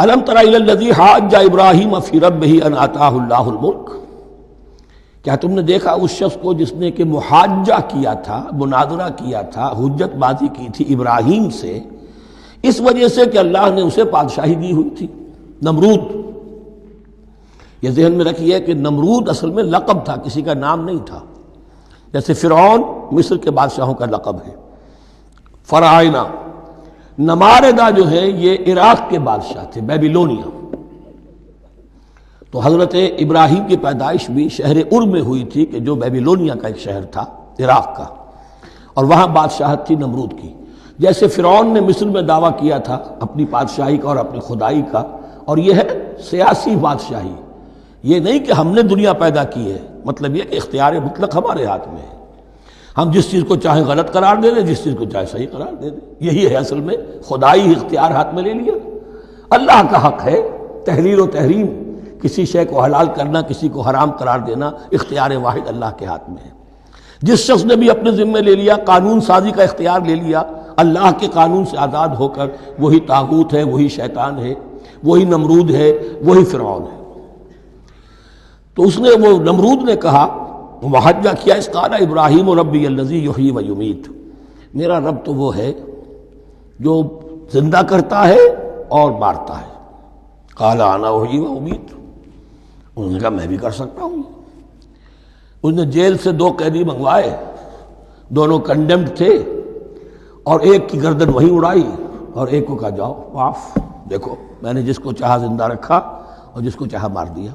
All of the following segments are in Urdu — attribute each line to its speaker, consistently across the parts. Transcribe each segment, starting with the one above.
Speaker 1: الم تر الی الذی حاج ابراہیم فی ربہ ان آتاہ اللہ الملک، کیا تم نے دیکھا اس شخص کو جس نے کہ محاجہ کیا تھا، مناظرہ کیا تھا، حجت بازی کی تھی ابراہیم سے، اس وجہ سے کہ اللہ نے اسے بادشاہی دی ہوئی تھی۔ نمرود، یہ ذہن میں رکھیے کہ نمرود اصل میں لقب تھا، کسی کا نام نہیں تھا، جیسے فرعون مصر کے بادشاہوں کا لقب ہے۔ فرعونہ، نماردہ جو ہے یہ عراق کے بادشاہ تھے، بیبیلونیا۔ تو حضرت ابراہیم کی پیدائش بھی شہر ار میں ہوئی تھی کہ جو بیبیلونیا کا ایک شہر تھا عراق کا، اور وہاں بادشاہت تھی نمرود کی۔ جیسے فرعون نے مصر میں دعویٰ کیا تھا اپنی بادشاہی کا اور اپنی خدائی کا، اور یہ ہے سیاسی بادشاہی، یہ نہیں کہ ہم نے دنیا پیدا کی ہے، مطلب یہ کہ اختیار مطلق ہمارے ہاتھ میں ہے، ہم جس چیز کو چاہیں غلط قرار دے دیں، جس چیز کو چاہے صحیح قرار دے دیں۔ یہی ہے اصل میں خدائی اختیار ہاتھ میں لے لیا۔ اللہ کا حق ہے تحلیل و تحریم، کسی شے کو حلال کرنا، کسی کو حرام قرار دینا، اختیار واحد اللہ کے ہاتھ میں ہے۔ جس شخص نے بھی اپنے ذمے لے لیا، قانون سازی کا اختیار لے لیا اللہ کے قانون سے آزاد ہو کر، وہی طاغوت ہے، وہی شیطان ہے، وہی نمرود ہے، وہی فرعون ہے۔ تو اس نے، وہ نمرود نے کہا، محاجہ کیا، اس قال ابراہیم ربی الذی یحیی و یمیت، میرا رب تو وہ ہے جو زندہ کرتا ہے اور مارتا ہے۔ قال انا احیی و امیت، انہوں نے کہا میں بھی کر سکتا ہوں۔ اس نے جیل سے 2 قیدی منگوائے، دونوں کنڈیمڈ تھے، اور ایک کی گردن وہیں اڑائی اور ایک کو کہا جاؤ معاف، دیکھو میں نے جس کو چاہا زندہ رکھا اور جس کو چاہا مار دیا۔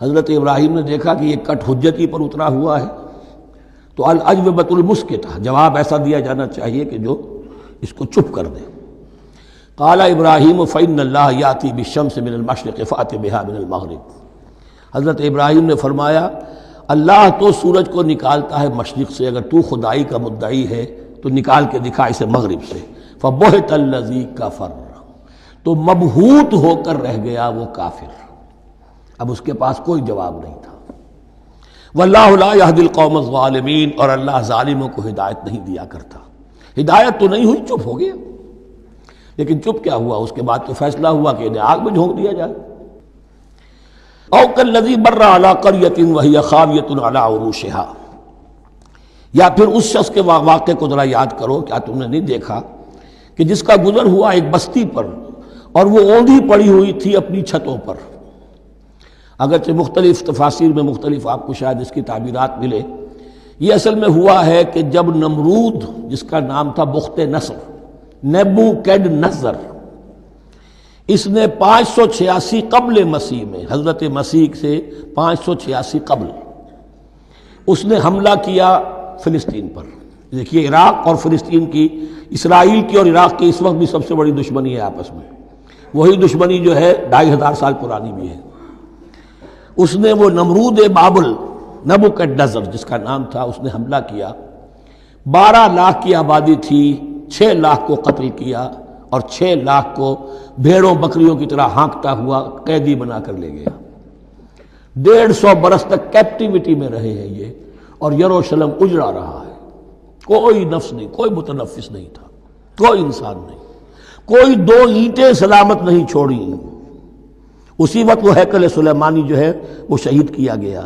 Speaker 1: حضرت ابراہیم نے دیکھا کہ یہ کٹ حجتی پر اترا ہوا ہے، تو الاجوبۃ المسکتہ، جواب ایسا دیا جانا چاہیے کہ جو اس کو چپ کر دے۔ قال ابراہیم فإن اللہ یأتی بالشمس من المشرق فأت بها من المغرب، حضرت ابراہیم نے فرمایا اللہ تو سورج کو نکالتا ہے مشرق سے، اگر تو خدائی کا مدعی ہے تو نکال کے دکھا اسے مغرب سے۔ فبہت الذی کفر، تو مبہوت ہو کر رہ گیا وہ کافر، اب اس کے پاس کوئی جواب نہیں تھا۔ واللہ لا یہدی القوم الظالمین، اور اللہ ظالموں کو ہدایت نہیں دیا کرتا۔ ہدایت تو نہیں ہوئی، چپ ہو گیا، لیکن چپ کیا ہوا؟ اس کے بعد تو فیصلہ ہوا کہ انہیں آگ میں جھونک دیا جائے۔ او کالذی مر علی قریۃ وہی خاویۃ علی عروشها، یا پھر اس شخص کے واقعے کو ذرا یاد کرو، کیا تم نے نہیں دیکھا کہ جس کا گزر ہوا ایک بستی پر اور وہ اوندھی پڑی ہوئی تھی اپنی چھتوں پر۔ اگرچہ مختلف تفاسیر میں مختلف آپ کو شاید اس کی تعبیرات ملے، یہ اصل میں ہوا ہے کہ جب نمرود، جس کا نام تھا بخت نصر، نیبوکیڈنیزر، اس نے 586 قبل مسیح میں، حضرت مسیح سے 586 قبل، اس نے حملہ کیا فلسطین پر۔ دیکھیے عراق اور فلسطین کی، اسرائیل کی اور عراق کی اس وقت بھی سب سے بڑی دشمنی ہے آپس میں، وہی دشمنی جو ہے 2500 سال پرانی بھی ہے۔ اس نے، وہ نمرود بابل، نیبوکیڈنیزر جس کا نام تھا، اس نے حملہ کیا، 12 لاکھ کی آبادی تھی، 6 لاکھ کو قتل کیا اور 6 لاکھ کو بھیڑوں بکریوں کی طرح ہانکتا ہوا قیدی بنا کر لے گیا۔ 150 برس تک کیپٹیوٹی میں رہے ہیں یہ، اور یروشلم اجڑا رہا ہے، کوئی نفس نہیں، کوئی متنفس نہیں تھا، کوئی انسان نہیں، کوئی 2 اینٹیں سلامت نہیں چھوڑی۔ اسی وقت وہ ہیکل سلیمانی جو ہے وہ شہید کیا گیا،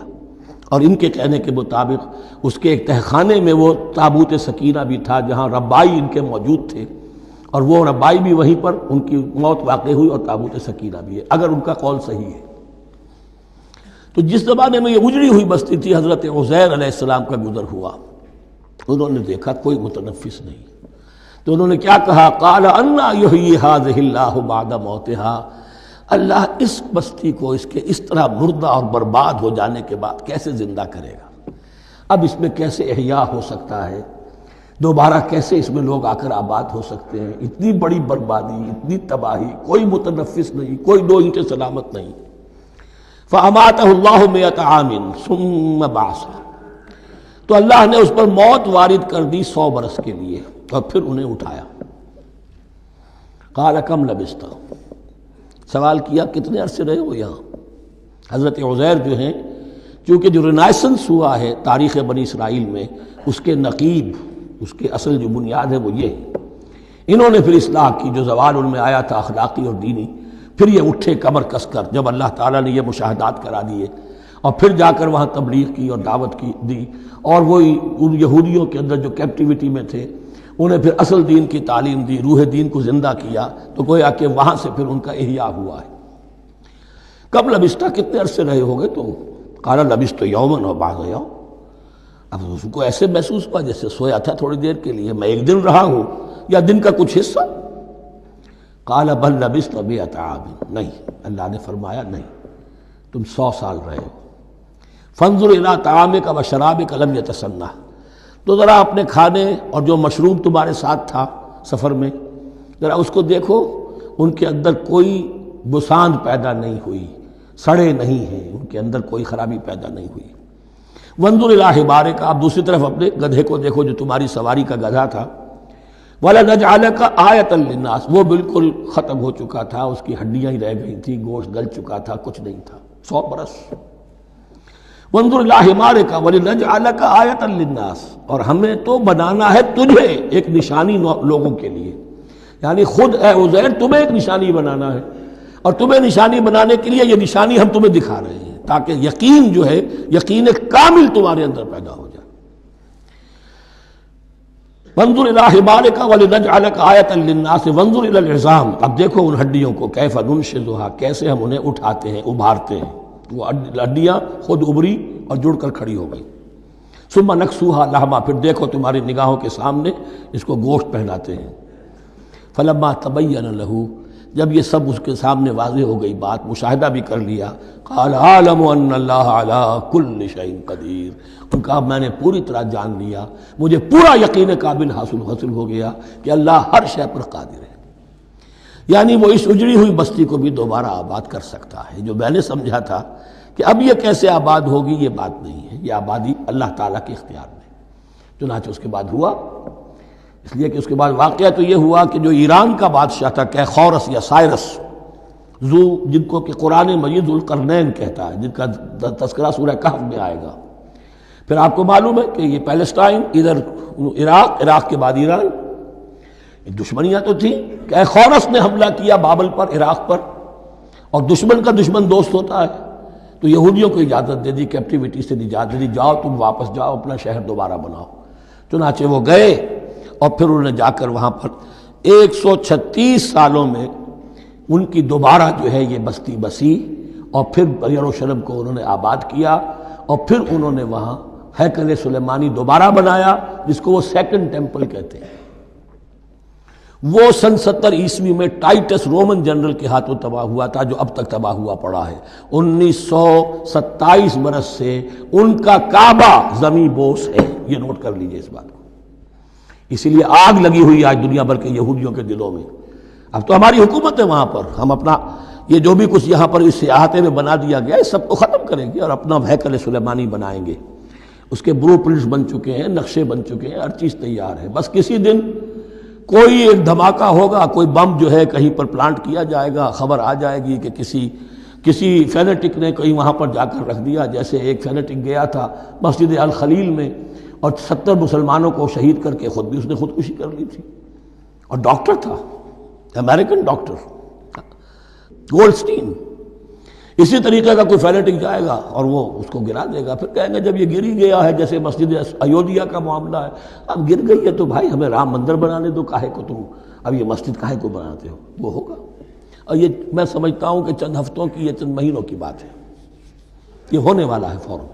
Speaker 1: اور ان کے کہنے کے مطابق اس کے ایک تہخانے میں وہ تابوت سکینہ بھی تھا جہاں ربائی ان کے موجود تھے، اور وہ ربائی بھی وہیں پر ان کی موت واقع ہوئی، اور تابوت سکینہ بھی ہے، اگر ان کا قول صحیح ہے۔ تو جس زمانے میں یہ اجڑی ہوئی بستی تھی، حضرت عزیر علیہ السلام کا گزر ہوا، انہوں نے دیکھا کوئی متنفس نہیں، تو انہوں نے کیا کہا؟ قال انا یحیی ھذہ اللہ بعد موتہا، اللہ اس بستی کو اس کے اس طرح مردہ اور برباد ہو جانے کے بعد کیسے زندہ کرے گا؟ اب اس میں کیسے احیاء ہو سکتا ہے؟ دوبارہ کیسے اس میں لوگ آ کر آباد ہو سکتے ہیں؟ اتنی بڑی بربادی، اتنی تباہی، کوئی متنفس نہیں، کوئی 2 اینٹیں سلامت نہیں۔ فَأَمَاتَهُ اللَّهُ مِئَةَ عَامٍ ثُمَّ بَعَثَهُ، تو اللہ نے اس پر موت وارد کر دی 100 برس کے لیے، اور پھر انہیں اٹھایا۔ قَالَ كَمْ لَبِثْتَ، سوال کیا کتنے عرصے رہے ہو یہاں؟ حضرت عزیر جو ہیں، چونکہ جو رینائسنس ہوا ہے تاریخ بنی اسرائیل میں، اس کے نقیب، اس کے اصل جو بنیاد ہے وہ یہ ہے، انہوں نے پھر اصلاح کی، جو زوال ان میں آیا تھا اخلاقی اور دینی، پھر یہ اٹھے کمر کس کر جب اللہ تعالیٰ نے یہ مشاہدات کرا دیے، اور پھر جا کر وہاں تبلیغ کی اور دعوت کی دی، اور وہی ان یہودیوں کے اندر جو کیپٹیوٹی میں تھے انہیں پھر اصل دین کی تعلیم دی، روح دین کو زندہ کیا، تو گویا کہ وہاں سے پھر ان کا احیاء ہوا ہے۔ کب لبستہ، کتنے عرصے رہے ہوگے تم؟ قال لبثت یوما و بعض یوم، اب اس کو ایسے محسوس ہوا جیسے سویا تھا تھوڑی دیر کے لیے، میں ایک دن رہا ہوں یا دن کا کچھ حصہ؟ قال بل لبثت مئۃ عام، نہیں، اللہ نے فرمایا نہیں، تم 100 سال رہے ہو۔ فانظر الی طعامک و شرابک لم یتسنہ، تو ذرا اپنے کھانے اور جو مشروب تمہارے ساتھ تھا سفر میں، ذرا اس کو دیکھو، ان کے اندر کوئی بساند پیدا نہیں ہوئی، سڑے نہیں ہیں، ان کے اندر کوئی خرابی پیدا نہیں ہوئی۔ وانظر الی حمارک، آپ دوسری طرف اپنے گدھے کو دیکھو جو تمہاری سواری کا گدھا تھا، وَلَنَجْعَلَكَ آیَةً لِلنَّاسِ، وہ بالکل ختم ہو چکا تھا، اس کی ہڈیاں ہی رہ گئی تھیں، گوشت گل چکا تھا، کچھ نہیں تھا، 100 برس۔ وانظر الی حمارک وَلِنَجْعَلَكَ آیَةً لِلنَّاسِ، اور ہمیں تو بنانا ہے تجھے ایک نشانی لوگوں کے لیے، یعنی خود اے عزیر تمہیں ایک نشانی بنانا ہے، اور تمہیں نشانی بنانے کے لیے یہ نشانی ہم تمہیں دکھا رہے ہیں تاکہ یقین جو ہے، یقین کامل تمہارے اندر پیدا ہو جائے۔ وانظر الی حمارک ولنجعلک آیۃ للناس وانظر الی العظام، اب دیکھو ان ہڈیوں کو، کیف ننشزھا، کیسے ہم انہیں اٹھاتے ہیں، ابھارتے ہیں، وہ ہڈیاں خود ابری اور جڑ کر کھڑی ہو گئی۔ ثم نکسوھا لحما، پھر دیکھو تمہاری نگاہوں کے سامنے اس کو گوشت پہناتے ہیں۔ فلما تبین لہ، جب یہ سب اس کے سامنے واضح ہو گئی بات، مشاہدہ بھی کر لیا، قال اعلم ان اللہ علی کل شیء قدیر، ان کا میں نے پوری طرح جان لیا، مجھے پورا یقین قابل حاصل ہو گیا کہ اللہ ہر شے پر قادر ہے، یعنی وہ اس اجڑی ہوئی بستی کو بھی دوبارہ آباد کر سکتا ہے۔ جو میں نے سمجھا تھا کہ اب یہ کیسے آباد ہوگی، یہ بات نہیں ہے، یہ آبادی اللہ تعالیٰ کے اختیار میں۔ چنانچہ اس کے بعد ہوا، اس لیے کہ اس کے بعد واقعہ تو یہ ہوا کہ جو ایران کا بادشاہ تھا کیخورس یا سائرس ذو، جن کو کہ قرآن مجید ذوالقرنین کہتا ہے، جن کا تذکرہ سورہ کہف میں آئے گا، پھر آپ کو معلوم ہے کہ یہ پیلسٹائن، ادھر عراق کے بعد ایران، دشمنیاں تو تھیں۔ کیخورس نے حملہ کیا بابل پر، عراق پر، اور دشمن کا دشمن دوست ہوتا ہے، تو یہودیوں کو اجازت دے دی، کیپٹیوٹی سے اجازت دے دی، جاؤ تم واپس جاؤ، اپنا شہر دوبارہ بناؤ۔ چنانچہ وہ گئے، اور پھر انہوں نے جا کر وہاں پر 136 سالوں میں ان کی دوبارہ جو ہے یہ بستی بسی، اور پھر یروشلم کو انہوں نے آباد کیا، اور پھر انہوں نے وہاں ہیکل سلیمانی دوبارہ بنایا، جس کو وہ سیکنڈ ٹیمپل کہتے ہیں۔ وہ سن 70 عیسوی میں ٹائٹس رومن جنرل کے ہاتھوں تباہ ہوا تھا، جو اب تک تباہ ہوا پڑا ہے۔ 1927 برس سے ان کا کعبہ زمیں بوس ہے، یہ نوٹ کر لیجئے اس بات کو۔ اسی لیے آگ لگی ہوئی آج دنیا بھر کے یہودیوں کے دلوں میں۔ اب تو ہماری حکومت ہے وہاں پر، ہم اپنا یہ جو بھی کچھ یہاں پر اس احاطے میں بنا دیا گیا ہے سب کو ختم کریں گے، اور اپنا ہیکل سلیمانی بنائیں گے۔ اس کے بلو پرنٹس بن چکے ہیں، نقشے بن چکے ہیں، ہر چیز تیار ہے، بس کسی دن کوئی ایک دھماکہ ہوگا، کوئی بم جو ہے کہیں پر پلانٹ کیا جائے گا، خبر آ جائے گی کہ کسی فینیٹک نے کہیں وہاں پر جا کر رکھ دیا، جیسے ایک فینیٹک گیا تھا مسجد الخلیل میں اور 70 مسلمانوں کو شہید کر کے خود بھی اس نے خودکشی کر لی تھی، اور ڈاکٹر تھا، امریکن ڈاکٹر گولڈسٹین۔ اسی طریقے کا کوئی فینیٹک جائے گا اور وہ اس کو گرا دے گا، پھر کہیں گے جب یہ گر ہی گیا ہے، جیسے مسجد ایودھیا کا معاملہ ہے، اب گر گئی ہے تو بھائی ہمیں رام مندر بنانے دو، کاہے کو تم اب یہ مسجد کاہے کو بناتے ہو، وہ ہوگا۔ اور یہ میں سمجھتا ہوں کہ چند ہفتوں کی، یہ چند مہینوں کی بات ہے، یہ ہونے والا ہے فوراً۔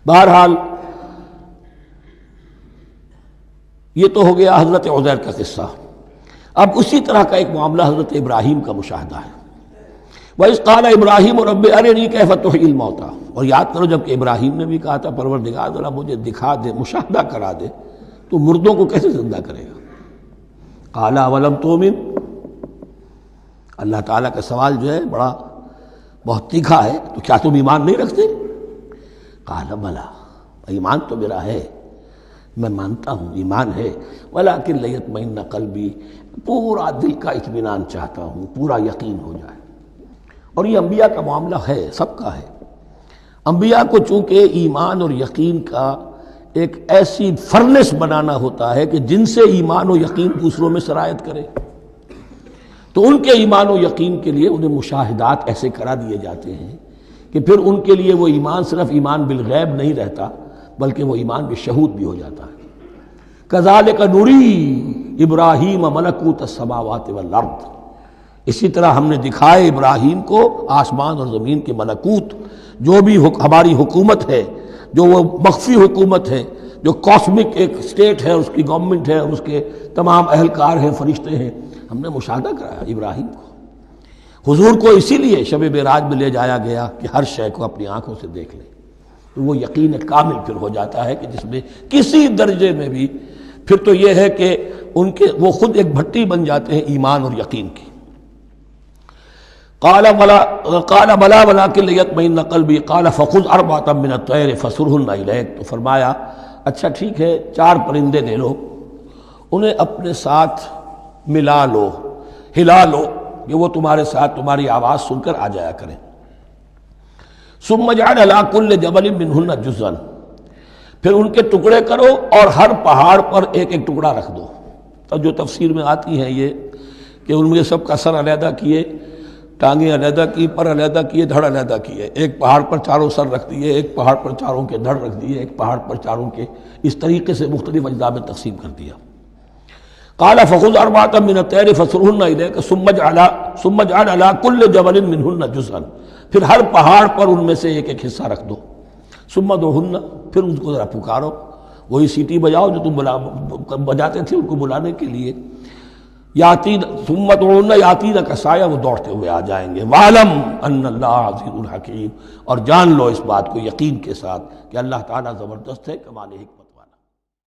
Speaker 1: بہرحال یہ تو ہو گیا حضرت عزیر کا قصہ۔ اب اسی طرح کا ایک معاملہ حضرت ابراہیم کا مشاہدہ ہے۔ وَإِذْ قَالَ إِبْرَاهِيمُ رَبِّ أَرِنِي كَيْفَ تُحْيِي الْمَوْتَىٰ، اور یاد کرو جب کہ ابراہیم نے بھی کہا تھا پروردگار ذرا مجھے دکھا دے، مشاہدہ کرا دے، تو مردوں کو کیسے زندہ کرے گا؟ قَالَ أَوَلَمْ تُؤْمِنْ، اللہ تعالیٰ کا سوال جو ہے بہت تیکھا ہے، تو کیا تم ایمان نہیں رکھتے؟ قَالَ بَلَىٰ، ایمان تو میرا ہے، میں مانتا ہوں ایمان ہے، وَلَٰكِن لِيَطْمَئِنَّ قَلْبِي، پورا دل کا اطمینان چاہتا ہوں، پورا یقین ہو جائے۔ اور یہ انبیاء کا معاملہ ہے، سب کا ہے۔ انبیاء کو چونکہ ایمان اور یقین کا ایک ایسی فرنس بنانا ہوتا ہے کہ جن سے ایمان و یقین دوسروں میں سرایت کرے. تو ان کے ایمان و یقین کے لیے انہیں مشاہدات ایسے کرا دیے جاتے ہیں کہ پھر ان کے لیے وہ ایمان صرف ایمان بالغیب نہیں رہتا بلکہ وہ ایمان بالشہود بھی ہو جاتا ہے. کذالک نری ابراہیم ملکوت السماوات والارض، اسی طرح ہم نے دکھائے ابراہیم کو آسمان اور زمین کے ملکوت، جو بھی ہماری حکومت ہے، جو وہ مخفی حکومت ہے، جو کاسمک ایک اسٹیٹ ہے، اس کی گورنمنٹ ہے اور اس کے تمام اہلکار ہیں، فرشتے ہیں، ہم نے مشاہدہ کرایا ابراہیم کو. حضور کو اسی لیے شب معراج میں لے جایا گیا کہ ہر شے کو اپنی آنکھوں سے دیکھ لیں. تو وہ یقین کامل پھر ہو جاتا ہے کہ جس میں کسی درجے میں بھی پھر تو یہ ہے کہ ان کے وہ خود ایک بھٹی بن جاتے ہیں ایمان اور یقین کی. قال بلا ولکن لیطمئن قلبی قال فخذ اربعۃ من الطیر فصرهن الیک. تو فرمایا اچھا ٹھیک ہے 4 پرندے لے لو، انہیں اپنے ساتھ ملا لو، ہلا لو کہ وہ تمہارے ساتھ تمہاری آواز سن کر آ جایا کریں. ثم اجعل علی کل جبل منہن جزءا، پھر ان کے ٹکڑے کرو اور ہر پہاڑ پر ایک ایک ٹکڑا رکھ دو. تو جو تفسیر میں آتی ہے یہ کہ ان میں سب کا سر علیحدہ کیے، ٹانگیں علیحدہ کی، پر علیحدہ کیے، دھڑ علیحدہ کیے، ایک پہاڑ پر چاروں سر رکھ دیے، ایک پہاڑ پر چاروں کے دھڑ رکھ دیے، ایک پہاڑ پر چاروں کے، اس طریقے سے مختلف اجزاء میں تقسیم کر دیا. قال فخذ اربعۃ من الطیر فصرهن الیک ثم اجعل علی کل جبل منہن جزءا، پھر ہر پہاڑ پر ان میں سے ایک ایک حصہ رکھ دو. ثم ادعوہن، پھر ان کو ذرا پکارو، وہی سیٹی بجاؤ جو تم بجاتے تھے ان کو بلانے کے لیے. یاتین ثم ادعوہن یاتینک سایہ، وہ دوڑتے ہوئے آ جائیں گے. وَاعْلَمْ أَنَّ اللَّهَ عَزِيزٌ حَكِيمٌ، اور جان لو اس بات کو یقین کے ساتھ کہ اللہ تعالیٰ زبردست ہے، کمال حکمت.